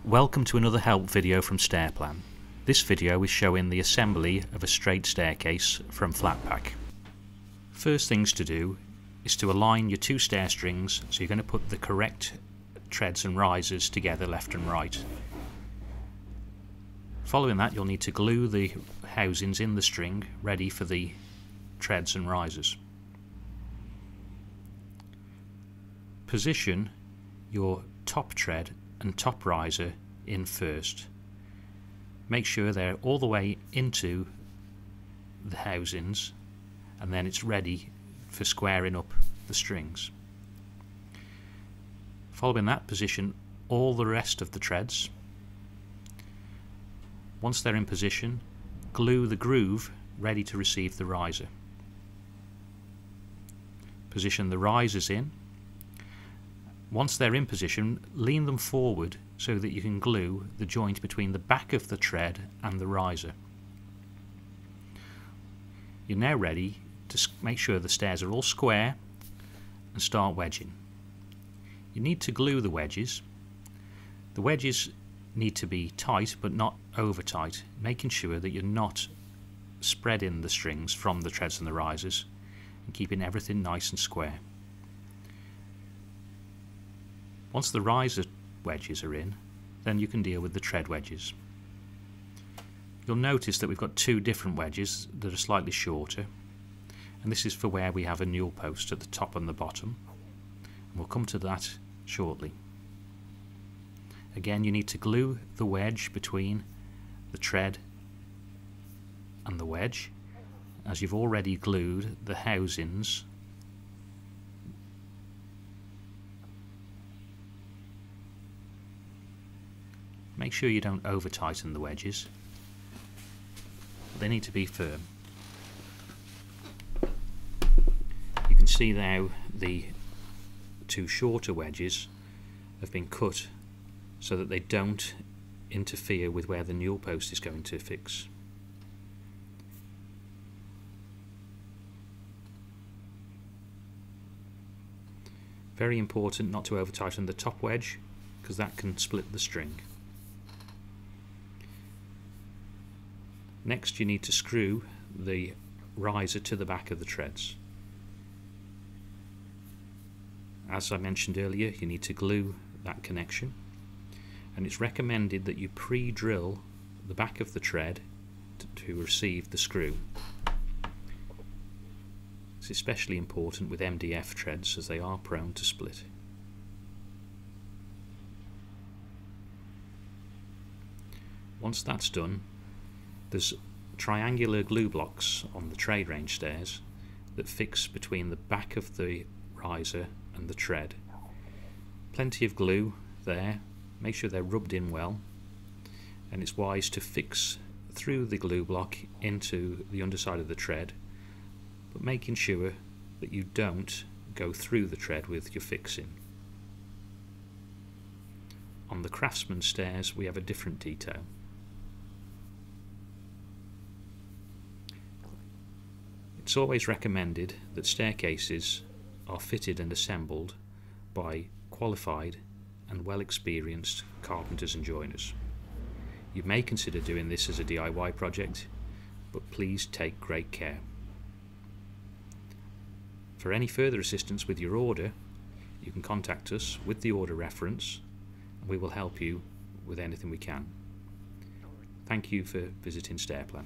Welcome to another help video from Stairplan. This video is showing the assembly of a straight staircase from Flatpack. First things to do is to align your two stair strings so you're going to put the correct treads and risers together left and right. Following that, you'll need to glue the housings in the string ready for the treads and risers. Position your top tread and top riser in first. Make sure they're all the way into the housings, and then it's ready for squaring up the strings. Following that, position all the rest of the treads. Once they're in position, glue the groove ready to receive the riser. Position the risers in. Once they're in position, lean them forward so that you can glue the joint between the back of the tread and the riser. You're now ready to make sure the stairs are all square and start wedging. You need to glue the wedges. The wedges need to be tight but not over tight, making sure that you're not spreading the strings from the treads and the risers and keeping everything nice and square. Once the riser wedges are in, then you can deal with the tread wedges. You'll notice that we've got two different wedges that are slightly shorter, and this is for where we have a newel post at the top and the bottom, and we'll come to that shortly. Again, you need to glue the wedge between the tread and the wedge, as you've already glued the housings . Make sure you don't over tighten the wedges. They need to be firm. You can see now the two shorter wedges have been cut so that they don't interfere with where the newel post is going to fix. Very important not to over tighten the top wedge, because that can split the string. Next, you need to screw the riser to the back of the treads. As I mentioned earlier, you need to glue that connection, and it's recommended that you pre-drill the back of the tread to receive the screw. It's especially important with MDF treads as they are prone to split. Once that's done, there's triangular glue blocks on the trade range stairs that fix between the back of the riser and the tread. Plenty of glue there, make sure they're rubbed in well, and it's wise to fix through the glue block into the underside of the tread, but making sure that you don't go through the tread with your fixing. On the craftsman stairs we have a different detail. It's always recommended that staircases are fitted and assembled by qualified and well-experienced carpenters and joiners. You may consider doing this as a DIY project, but please take great care. For any further assistance with your order, you can contact us with the order reference, and we will help you with anything we can. Thank you for visiting Stairplan.